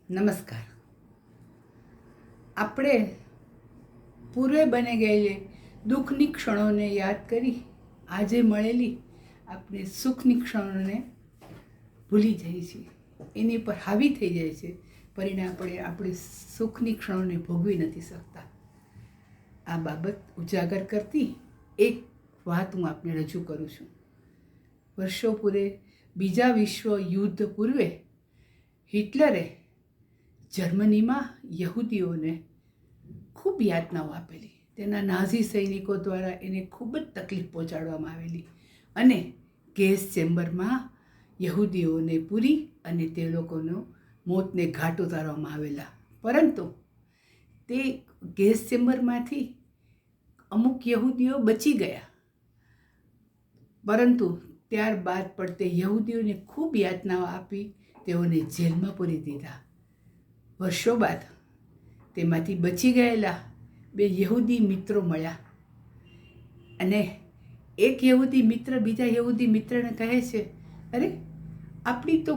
નમસ્કાર. આપણે પૂર્વે બની ગયેલી દુઃખની ક્ષણોને યાદ કરી આજે મળેલી આપણે સુખની ક્ષણોને ભૂલી જઈએ છીએ, એની પર હાવી થઈ જાય છે. પરિણામે આપણે સુખની ક્ષણોને ભોગવી નથી શકતા. આ બાબત ઉજાગર કરતી એક વાત હું આપને રજૂ કરું છું. વર્ષો પૂર્વે બીજા વિશ્વ યુદ્ધ પૂર્વે હિટલરે જર્મનીમાં યહૂદીઓને ખૂબ યાતનાઓ આપેલી. તેના નાઝી સૈનિકો દ્વારા એને ખૂબ જ તકલીફ પહોંચાડવામાં આવેલી અને ગેસ ચેમ્બરમાં યહૂદીઓને પૂરી અને તે લોકોનો મોતને ઘાટ ઉતારવામાં આવેલા. પરંતુ તે ગેસ ચેમ્બરમાંથી અમુક યહૂદીઓ બચી ગયા, પરંતુ ત્યારબાદ પણ તે યહૂદીઓને ખૂબ યાતનાઓ આપી તેઓને જેલમાં પૂરી દીધા. વર્ષો બાદ તેમાંથી બચી ગયેલા બે યહૂદી મિત્રો મળ્યા અને એક યહૂદી મિત્ર બીજા યહૂદી મિત્રને કહે છે, અરે આપણી તો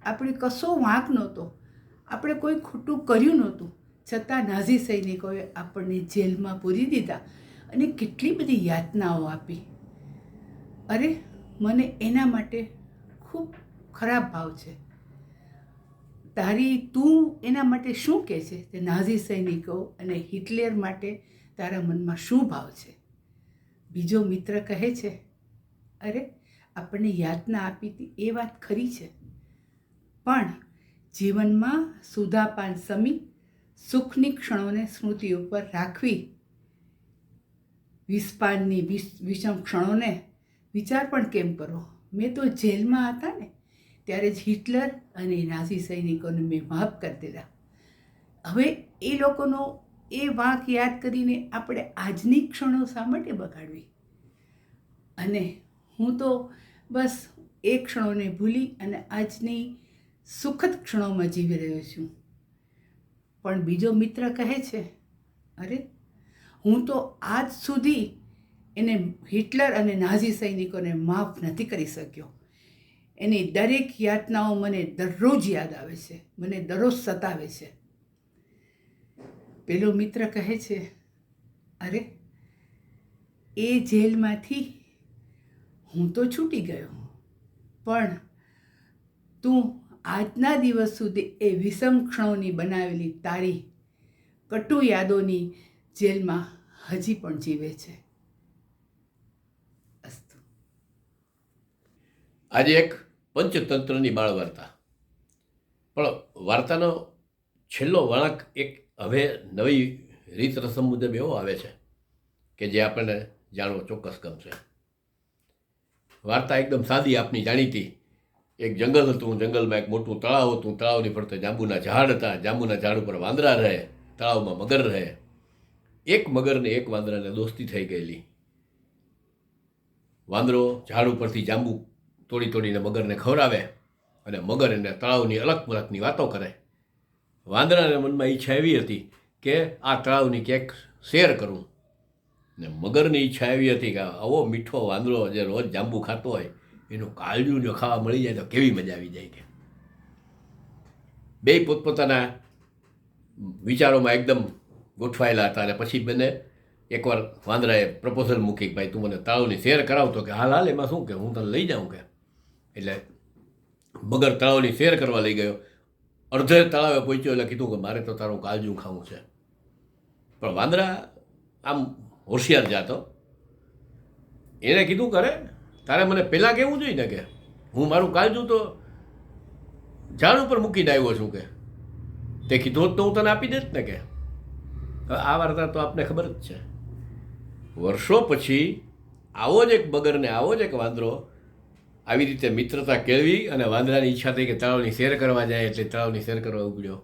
આપણે કશો વાંક નહોતો, આપણે કોઈ ખોટું કર્યું નહોતું, છતાં નાઝી સૈનિકોએ આપણને જેલમાં પૂરી દીધા અને કેટલી બધી યાતનાઓ આપી. અરે મને એના માટે ખૂબ ખરાબ ભાવ છે. તું એના માટે શું કહે છે? તે નાઝી સૈનિકો અને હિટલર માટે તારા મનમાં શું ભાવ છે? બીજો મિત્ર કહે છે, અરે આપણને યાતના આપી હતી એ વાત ખરી છે, પણ જીવનમાં સુધાપાન સમી સુખની ક્ષણોને સ્મૃતિ ઉપર રાખવી, વિષપાનની વિષમ ક્ષણોને વિચાર પણ કેમ કરો? મેં તો જેલમાં હતા ને ત્યારે જ હિટલર અને નાઝી સૈનિકોને મેં માફ કરી દીધા. હવે એ લોકોનો એ વાંક યાદ કરીને આપણે આજની ક્ષણો શા માટે બગાડવી? અને હું તો બસ એ ક્ષણોને ભૂલી અને આજની સુખદ ક્ષણોમાં જીવી રહ્યો છું. પણ બીજો મિત્ર કહે છે, અરે હું તો આજ સુધી એને હિટલર અને નાઝી સૈનિકોને માફ નથી કરી શક્યો. એની દરેક યાતનાઓ મને દરરોજ યાદ આવે છે, મને દરરોજ સતાવે છે. પેલો મિત્ર કહે છે, અરે એ જેલમાંથી હું તો છૂટી ગયો, પણ તું આજના દિવસ સુધી એ વિષમ ક્ષણોની બનાવેલી તારી કટુ યાદોની જેલમાં હજી પણ જીવે છે. અસ્તુ. આજે એક પંચતંત્રની બાળ વાર્તા, પણ વાર્તાનો છેલ્લો વળાંક એક હવે નવી રીત રસમ મુજબ એવો આવે છે કે જે આપણને જાણવો ચોક્કસ ગમશે. વાર્તા એકદમ સાદી, આપની જાણીતી. એક જંગલ હતું, જંગલમાં એક મોટું તળાવ હતું, તળાવની ફરતે જાંબુના ઝાડ હતા, જાંબુના ઝાડ ઉપર વાંદરા રહે, તળાવમાં મગર રહે. એક મગરને એક વાંદરાને દોસ્તી થઈ ગયેલી. વાંદરો ઝાડ ઉપરથી જાંબુ તોડી તોડીને મગરને ખવડાવે અને મગર એને તળાવની અલગ મલકની વાતો કરે. વાંદરાના મનમાં ઈચ્છા એવી હતી કે આ તળાવની ક્યાંક શેર કરું, ને મગરની ઈચ્છા એવી હતી કે આવો મીઠો વાંદરો જે રોજ જાંબુ ખાતો હોય એનું કાળજું જો ખાવા મળી જાય તો કેવી મજા આવી જાય. કે બે પોતપોતાના વિચારોમાં એકદમ ગોઠવાયેલા હતા. અને પછી બંને એકવાર વાંદરાએ પ્રપોઝલ મૂકી કે ભાઈ તું મને તળાવની શેર કરાવતો, કે હાલ હાલ એમાં શું, કે હું તને લઈ જાઉં. કે એટલે મગર તળાવની શેર કરવા લઈ ગયો. અડધે તળાવે પહોંચ્યો એટલે કીધું કે મારે તો તારું કાળજું ખાવું છે. પણ વાંદરા આમ હોશિયાર જાતો, એણે કીધું કરે તારે મને પહેલાં કહેવું જોઈએ ને, કે હું મારું કાળજું તો ઝાડ ઉપર મૂકીને આવ્યો છું. કે તે કીધું હોત તો હું તને આપી દેત ને. કે આ વાર્તા તો આપને ખબર જ છે. વર્ષો પછી આવો જ એક મગરને આવો જ એક વાંદરો આવી રીતે મિત્રતા કેળવી અને વાંદરાની ઈચ્છા થઈ કે તળાવની શેર કરવા જાય, એટલે તળાવની શેર કરવા ઉપડ્યો.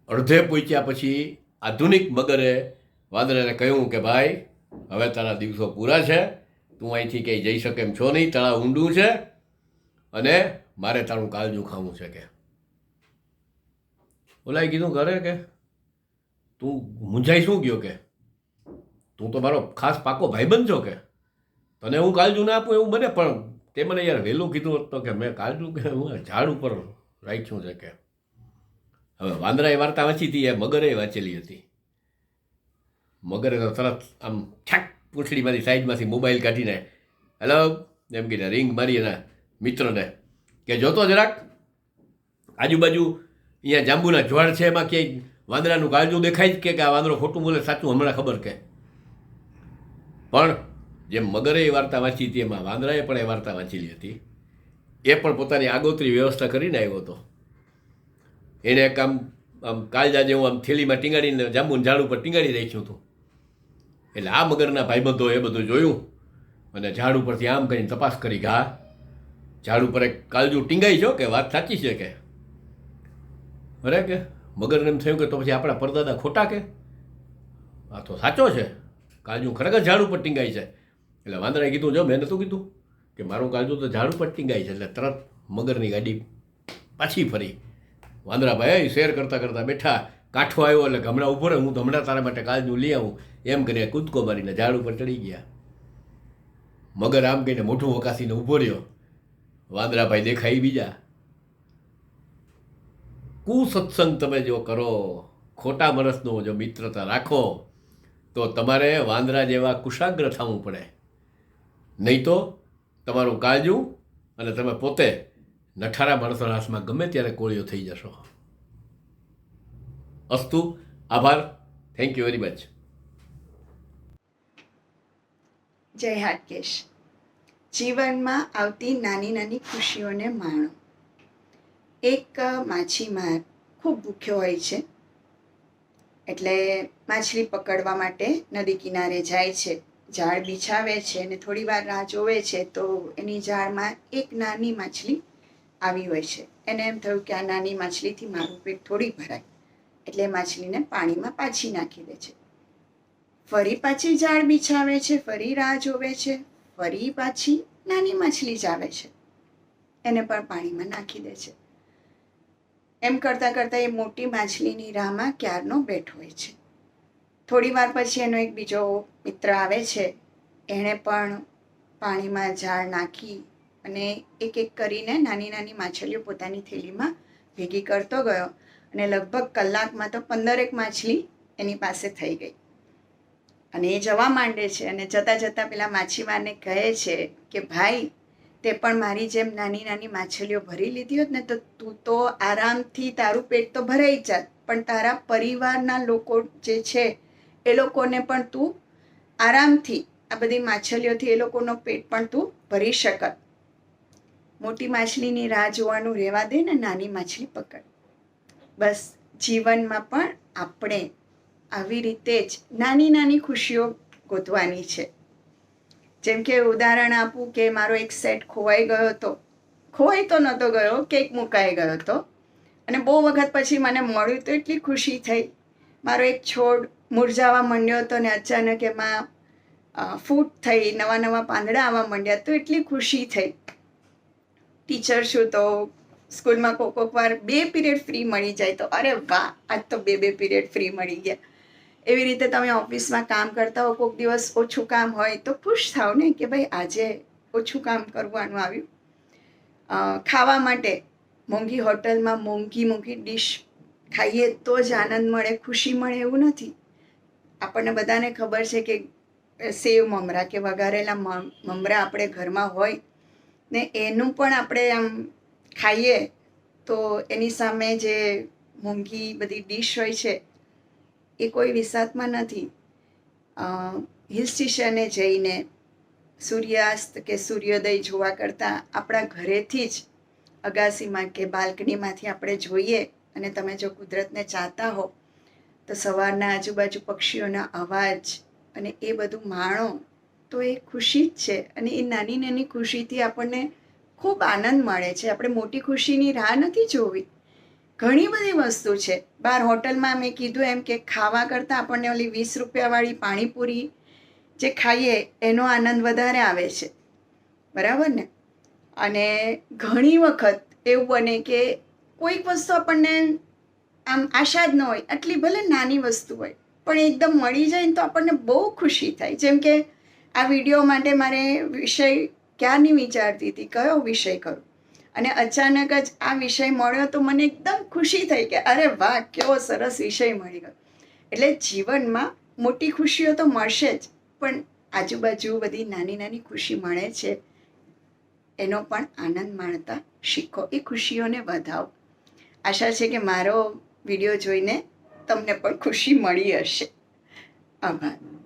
અડધે પહોંચ્યા પછી આધુનિક મગરે વાંદરાને કહ્યું કે ભાઈ હવે તારા દિવસો પૂરા છે, તું અહીંથી ક્યાંય જઈ શકે એમ છો નહીં, તળાવ ઊંડું છે અને મારે તારું કાળજું ખાવું છે. કે ઓલાએ કીધું કરે કે તું મૂંઝાઈ શું ગયો? કે તું તો મારો ખાસ પાકો ભાઈબંધ છો, કે તને હું કાળજું ના આપું એવું બને, પણ તે મને યાર વહેલું કીધું હોત તો કે મેં કાળજું કે હું ઝાડ ઉપર રાઈટ શું છે કે હવે વાંદરાએ વાર્તા વાંચી હતી, એ મગરે વાંચેલી હતી. મગરે તો તરત આમ છાક પૂંછડીમાંથી સાઈડમાંથી મોબાઈલ કાઢીને હેલો એમ કહીને રિંગ મારી એના મિત્રને કે જોતો જરાક આજુબાજુ અહીંયા જાંબુના ઝાડ છે, એમાં ક્યાંય વાંદરાનું કાળજું દેખાય જ કે આ વાંદરો ખોટું બોલે સાચું હમણાં ખબર કે. પણ જેમ મગરે એ વાર્તા વાંચી હતી એમાં વાંદરાએ પણ એ વાર્તા વાંચેલી હતી. એ પણ પોતાની આગોતરી વ્યવસ્થા કરીને આવ્યો હતો. એને એક આમ કાળજા જેવું આમ થેલીમાં ટીંગાડીને જાંબુના ઝાડ ઉપર ટીંગાડી રાખ્યું હતું. એટલે આ મગરના ભાઈબંધો એ બધું જોયું અને ઝાડ ઉપરથી આમ કરીને તપાસ કરી કે હા ઝાડ ઉપર એક કાળજું ટીંગાઈ છો કે વાત સાચી છે કે. બરાબર કે મગરને એમ થયું કે તો પછી આપણા પરદાદા ખોટા કે આ તો સાચો છે, કાળજું ખરેખર ઝાડ ઉપર ટીંગાઈ છે. એટલે વાંદરાએ કીધું જો મેં નહોતું કીધું કે મારું કાળજું તો ઝાડ ઉપર ટીંગાઈ છે. એટલે તરત મગરની ગાડી પાછી ફરી. વાંદરાભાઈ શેર કરતાં કરતાં બેઠા, કાંઠો આવ્યો એટલે હમણાં ઊભો રહે, હું તો હમણાં તારા માટે કાળજું લઈ આવું એમ કરીને કૂદકો મારીને ઝાડ ઉપર ચડી ગયા. મગર આમ કહીને મોઢું વકાસીને ઊભો રહ્યો. વાંદરાભાઈ દેખાઈ બીજા. કુસત્સંગ તમે જો કરો, ખોટા માણસનો જો મિત્રતા રાખો તો તમારે વાંદરા જેવા કુશાગ્ર થવું પડે, નહીં તો તમારું કાળજું અને તમે પોતે નઠારા માણસોના હાથમાં ગમે ત્યારે કોળીઓ થઈ જશો. અસ્તુ, આભાર, થેન્ક યુ વેરી મચ. જય હાટકેશ. જીવનમાં આવતી નાની નાની ખુશીઓને માણો. એક માછીમાર ખૂબ ભૂખ્યો હોય છે, એટલે માછલી પકડવા માટે નદી કિનારે જાય છે, જાળ બિછાવે છે અને થોડી વાર રાહ જોવે છે તો એની જાળમાં એક નાની માછલી આવી હોય છે. એને એમ થયું કે આ નાની માછલીથી મારું પેટ થોડી ભરાય, એટલે એ માછલીને પાણીમાં પાછી નાખી દે છે. ફરી પાછી જાળ બિછાવે છે, ફરી રાહ જોવે છે, ફરી પાછી નાની માછલી જ આવે છે, એને પણ પાણીમાં નાખી દે છે. એમ કરતાં કરતાં એ મોટી માછલીની રાહમાં ક્યારનો બેઠો હોય છે. થોડી વાર પછી એનો એક બીજો મિત્ર આવે છે, એણે પણ પાણીમાં જાળ નાખી અને એક એક કરીને નાની નાની માછલીઓ પોતાની થેલીમાં ભેગી કરતો ગયો અને લગભગ કલાકમાં તો 15 માછલી એની પાસે થઈ ગઈ. અને એ જવા માંડે છે અને જતાં જતાં પેલા માછીમારને કહે છે કે ભાઈ, તે પણ મારી જેમ નાની નાની માછલીઓ ભરી લીધી હોત ને તો તું તો આરામથી તારું પેટ તો ભરાઈ જાત, પણ તારા પરિવારના લોકો જે છે એ લોકોને પણ તું આરામથી આ બધી માછલીઓથી એ લોકોનો પેટ પણ તું ભરી શકત. મોટી માછલીની રાહ જોવાનું રહેવા દે ને નાની માછલી પકડ. બસ જીવનમાં પણ આપણે આવી રીતે જ નાની નાની ખુશીઓ ગોતવાની છે. જેમ કે ઉદાહરણ આપું કે મારો એક સેટ ખોવાઈ ગયો હતો. ખોવાઈ તો નહોતો ગયો, કેક મુકાઈ ગયો હતો અને બહુ વખત પછી મને મળ્યું તો એટલી ખુશી થઈ. મારો એક છોડ મુરઝાવા માંડ્યો હતો ને અચાનક એમાં ફૂટ થઈ, નવા નવા પાંદડા આવવા માંડ્યા તો એટલી ખુશી થઈ. ટીચર છું તો સ્કૂલમાં કોક વાર 2 પીરિયડ ફ્રી મળી જાય તો અરે વાહ, આજ તો 2 પીરિયડ ફ્રી મળી ગયા. એવી રીતે તમે ઓફિસમાં કામ કરતા હો, કોઈક દિવસ ઓછું કામ હોય તો ખુશ થાવ ને કે ભાઈ આજે ઓછું કામ કરવાનું આવ્યું. ખાવા માટે મોંઘી હોટલમાં મોંઘી ડીશ ખાઈએ તો જ આનંદ મળે, ખુશી મળે એવું નથી. આપણને બધાને ખબર છે કે સેવ મમરા કે વઘારેલા મમરા આપણે ઘરમાં હોય ને એનું પણ આપણે આમ ખાઈએ તો એની સામે જે મોંઘી બધી ડીશ હોય છે એ કોઈ વિસાતમાં નથી. હિલ સ્ટેશને જઈને સૂર્યાસ્ત કે સૂર્યોદય જોવા કરતાં આપણા ઘરેથી જ અગાસીમાં કે બાલ્કનીમાંથી આપણે જોઈએ અને તમે જો કુદરતને ચાહતા હો તો સવારના આજુબાજુ પક્ષીઓના અવાજ અને એ બધું માણો તો એ ખુશી જ છે. અને એ નાની નાની ખુશીથી આપણને ખૂબ આનંદ મળે છે. આપણે મોટી ખુશીની રાહ નથી જોવી. ઘણી બધી વસ્તુ છે. બહાર હોટલમાં મેં કીધું એમ કે ખાવા કરતાં આપણને ઓલી 20 રૂપિયાવાળી પાણીપુરી જે ખાઈએ એનો આનંદ વધારે આવે છે, બરાબર ને? અને ઘણી વખત એવું બને કે કોઈક વસ્તુ આપણને આમ આશા જ ન હોય, આટલી ભલે નાની વસ્તુ હોય પણ એકદમ મળી જાય ને તો આપણને બહુ ખુશી થાય. જેમ કે આ વિડીયો માટે મારે વિષય ક્યારની વિચારતી હતી, કયો વિષય કરું, અને અચાનક જ આ વિષય મળ્યો તો મને એકદમ ખુશી થઈ કે અરે વાહ, કેવો સરસ વિષય મળી ગયો. એટલે જીવનમાં મોટી ખુશીઓ તો મળશે જ, પણ આજુબાજુ બધી નાની નાની ખુશી મળે છે એનો પણ આનંદ માણતા શીખો, એ ખુશીઓને વધાવો. આશા છે કે મારો વિડીયો જોઈને તમને પણ ખુશી મળી હશે. આભાર.